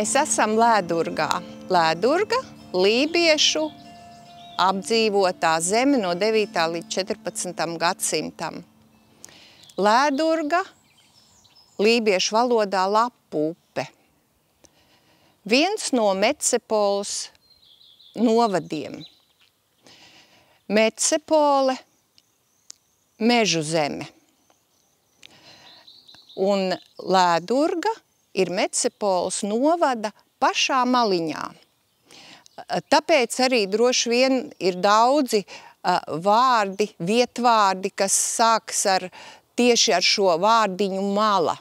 Mēs esam Lēdurgā. Lēdurga, lībiešu apdzīvotā zeme no 9. līdz 14. gadsimtam. Lēdurga, lībiešu valodā Lapu upe. Viens no Mecepoles novadiem. Mecepole, mežu zeme. Un Lēdurga ir Mecepoles novada pašā maliņā. Tāpēc arī droši vien ir daudzi vārdi, vietvārdi, kas sāks tieši ar šo vārdiņu mala.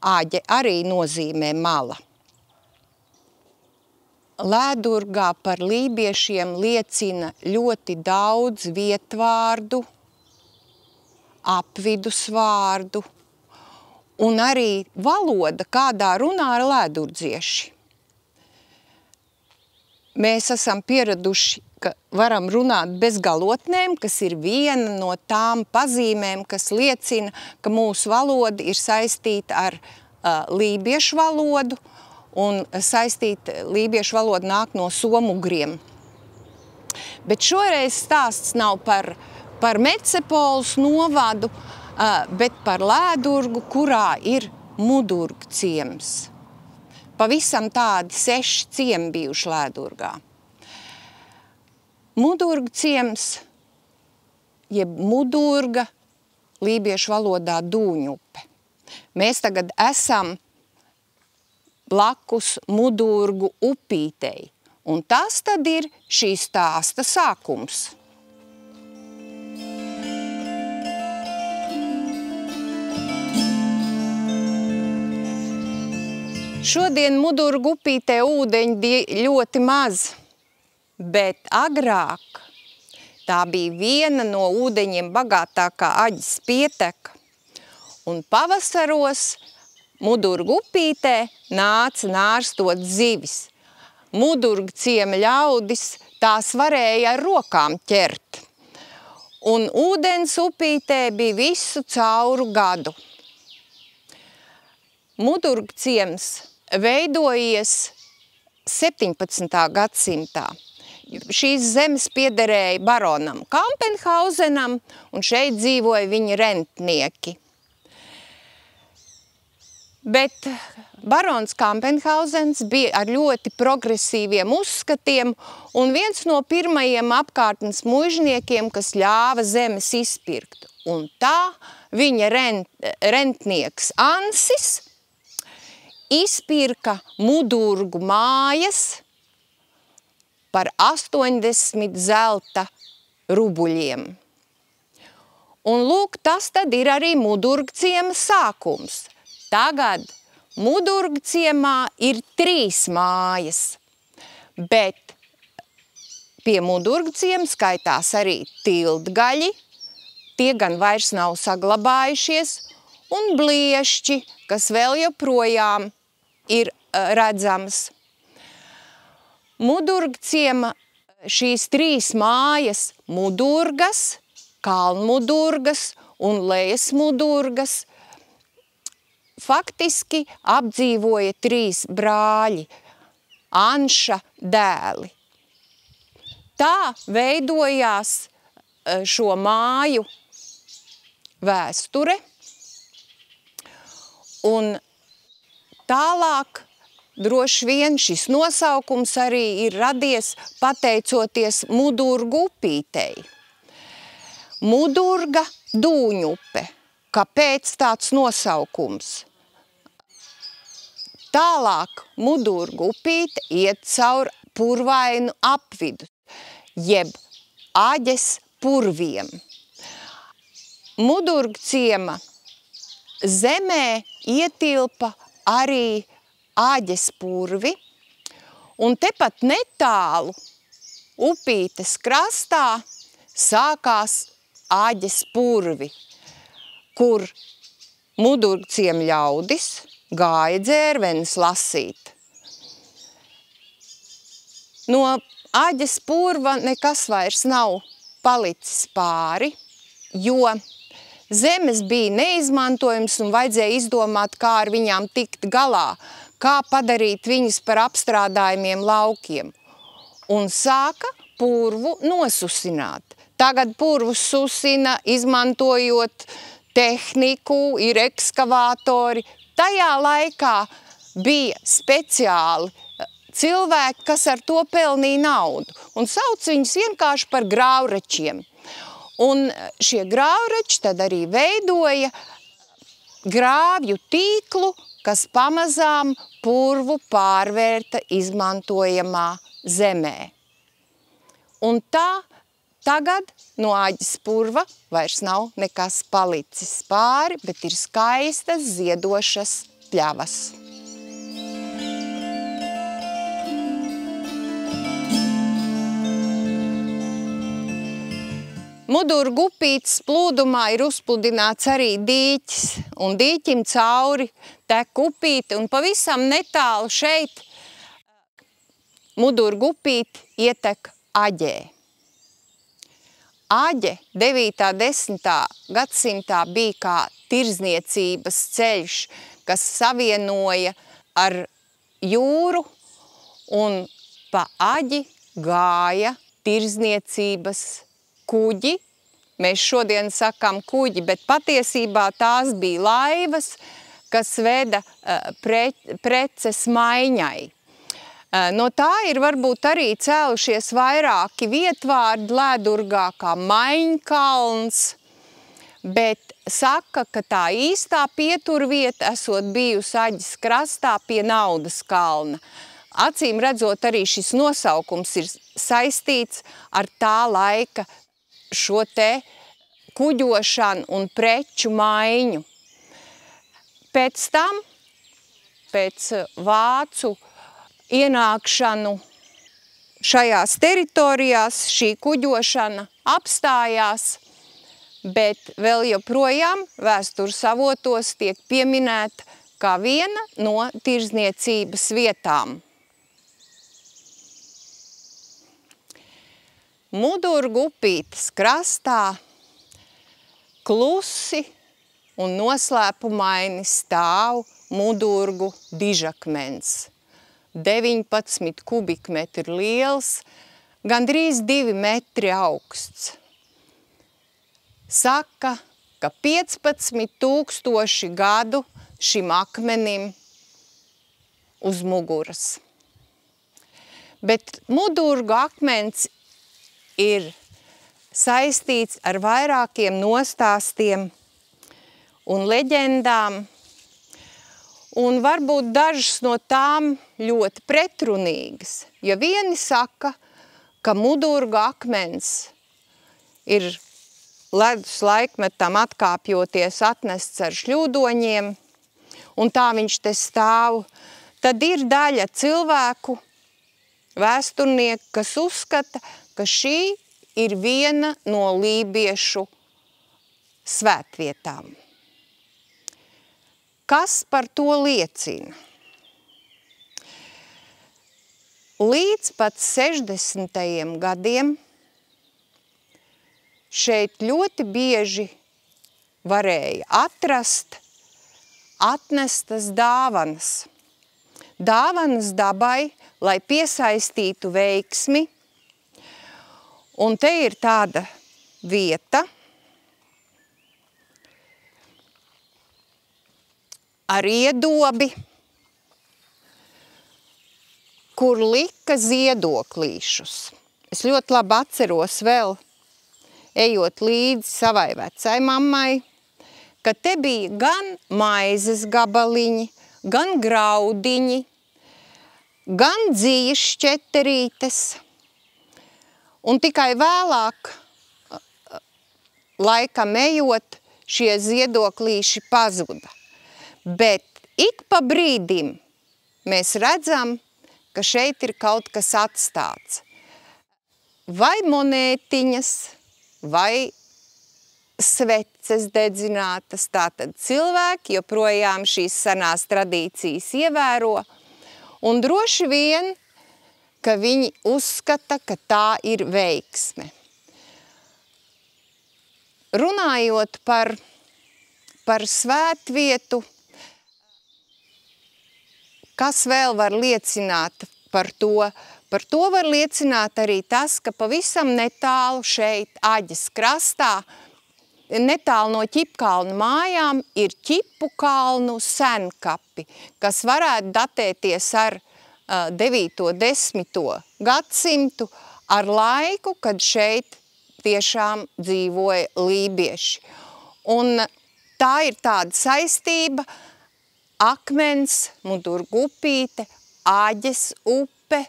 Āģe arī nozīmē mala. Lēdurgā par lībiešiem liecina ļoti daudz vietvārdu, apvidusvārdu un arī valoda, kādā runā lēdurdzieši. Mēs esam pieraduši, ka varam runāt bez galotnēm, kas ir viena no tām pazīmēm, kas liecina, ka mūsu valoda ir saistīta ar lībiešu valodu, un lībiešu valoda nāk no somugriem. Bet šoreiz stāsts nav par Mecepoles novadu, bet par Lēdurgu, kurā ir Mudurgu ciems. Pavisam tādi 6 ciemi bijuši Lēdurgā. Mudurgu ciems, jeb Mudurga, lībiešu valodā Dūņupe. Mēs tagad esam blakus Mudurgu upītei, un tas tad ir šī stāsta sākums. Šodien Mudurgu upītē ūdeņi ļoti maz, bet agrāk tā bija viena no ūdeņiem bagātākā Aģes pieteka. Un pavasaros Mudurgu upītē nāca nārstot zivis. Mudurgu ciema ļaudis tās varēja ar rokām ķert. Un ūdens upītē bija visu cauru gadu. Mudurgu ciems veidojies 17. gadsimtā. Šīs zemes piederēja baronam Kampenhausenam, un šeit dzīvoja viņa rentnieki. Bet barons Kampenhausens bija ar ļoti progresīviem uzskatiem, un viens no pirmajiem apkārtnes muižniekiem, kas ļāva zemes izpirkt. Un tā viņa rentnieks Ansis izpirka Mudurgu mājas par 80 zelta rubuļiem. Un lūk, tas tad ir arī Mudurgu ciema sākums. Tagad Mudurgu ciemā ir 3 mājas, bet pie Mudurgu ciema skaitās arī Tildgaļi, tie gan vairs nav saglabājušies, un Bliešķi, kas vēl joprojām ir redzams. Mudurgu ciema šīs 3 mājas, Mudurgas, Kalnmudurgas un Lejasmudurgas, faktiski apdzīvoja 3 brāļi, Anša dēli. Tā veidojās šo māju vēsture, un tālāk droši vien šis nosaukums arī ir radies pateicoties Mudurgu upītei. Mudurga Dūņupe. Kāpēc tāds nosaukums? Tālāk Mudurgu upīte iet caur purvainu apvidu, jeb Aģes purviem. Mudurgu ciema zemē ietilpa arī Aģes purvi, un tepat netālu upītes krastā sākās Aģes purvi, kur Mudurgu ciema ļaudis gāja dzērvenes lasīt. No Aģes purva nekas vairs nav palicis pāri, jo zemes bija neizmantojums un vajadzēja izdomāt, kā ar viņām tikt galā, kā padarīt viņus par apstrādājumiem laukiem. Un sāka purvu nosusināt. Tagad purvu susina, izmantojot tehniku, ir ekskavātori. Tajā laikā bija speciāli cilvēki, kas ar to pelnīja naudu. Un sauc viņus vienkārši par grāvračiem. Un šie grāvrači tad arī veidoja grāvju tīklu, kas pamazām purvu pārvērta izmantojamā zemē. Un tā tagad no Aģes purva vairs nav nekas palicis pāri, bet ir skaistas ziedošas pļavas. Mudurgu upītes plūdumā ir uzpludināts arī dīķis, un dīķim cauri tek upīte, un pavisam netālu šeit Mudurgu upīte ietek Aģē. Aģe 9. 10. gadsimtā bija kā tirzniecības ceļš, kas savienoja ar jūru, un pa Aģi gāja tirzniecības kuģi. Mēs šodien sakām kuģi, bet patiesībā tās bija laivas, kas veda preces maiņai. No tā ir varbūt arī cēlušies vairāki vietvārdi Ledurgā, kā Maiņkalns, bet saka, ka tā īstā pieturvieta esot bijusi Aģes krastā pie Naudas kalna. Acīm redzot, arī šis nosaukums ir saistīts ar tā laika šo te kuģošanu un preču maiņu. Pēc tam, pēc vācu ienākšanu šajās teritorijās, šī kuģošana apstājās, bet vēl joprojām vēstures avotos tiek pieminēta kā viena no tirzniecības vietām. Mudurgu upītes krastā klusi un noslēpumaini stāv Mudurgu dižakmens. 19 kubikmetri liels, gandrīz 2 metri augsts. Saka, ka 15 000 gadu šim akmenim uz muguras. Bet Mudurgu akmens ir saistīts ar vairākiem nostāstiem un leģendām, un varbūt dažas no tām ļoti pretrunīgas. Ja vieni saka, ka Mudurgu akmens ir ledus laikmetam atkāpjoties atnests ar šļūdoņiem, un tā viņš te stāv, tad ir daļa cilvēku, vēsturnieku, kas uzskata, ka šī ir viena no lībiešu svētvietām. Kas par to liecina? Līdz pat 60. gadiem šeit ļoti bieži varēja atrast atnestas dāvanas. Dāvanas dabai, lai piesaistītu veiksmi. Un te ir tāda vieta ar iedobi, kur lika ziedoklīšus. Es ļoti labi atceros vēl, ejot līdzi savai vecai mammai, ka te bija gan maizes gabaliņi, gan graudiņi, gan dzīves šķeterītes. Un tikai vēlāk, laikam ejot, šie ziedoklīši pazuda. Bet ik pa brīdim mēs redzam, ka šeit ir kaut kas atstāts. Vai monētiņas, vai sveces dedzinātas. Tātad cilvēki joprojām šīs senās tradīcijas ievēro, un droši vien, ka viņi uzskata, ka tā ir veiksme. Runājot par svētvietu, Kas vēl var liecināt par to? Par to var liecināt arī tas, ka pavisam netālu šeit Aģes krastā, netālu no Ķipkalnu mājām, ir Ķipu kalnu senkapi, kas varētu datēties ar 9. 10. gadsimtu, ar laiku, kad šeit tiešām dzīvoja lībieši. Un tā ir tāda saistība akmens, Mudurgu upīte, Aģes upe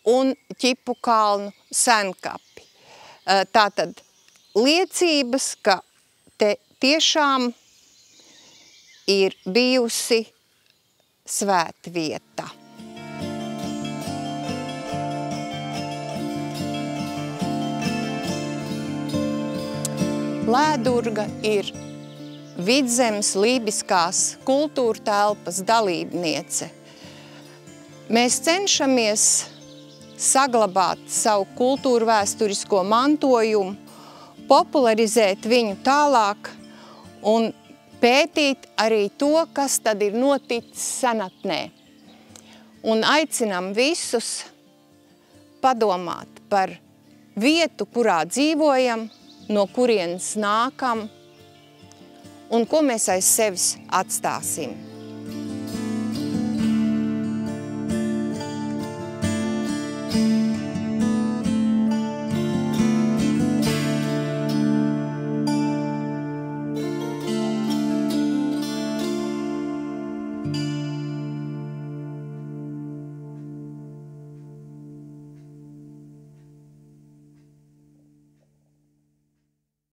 un Ķipu kalnu senkapi. Tātad liecības, ka te tiešām ir bijusi svētvieta. Lēdurga ir Vidzemes lībiskās kultūra telpas dalībniece. Mēs cenšamies saglabāt savu kultūru vēsturisko mantojumu, popularizēt viņu tālāk un pētīt arī to, kas tad ir noticis senatnē. Un aicinam visus padomāt par vietu, kurā dzīvojam, no kurienes nākam un ko mēs aiz sevis atstāsim.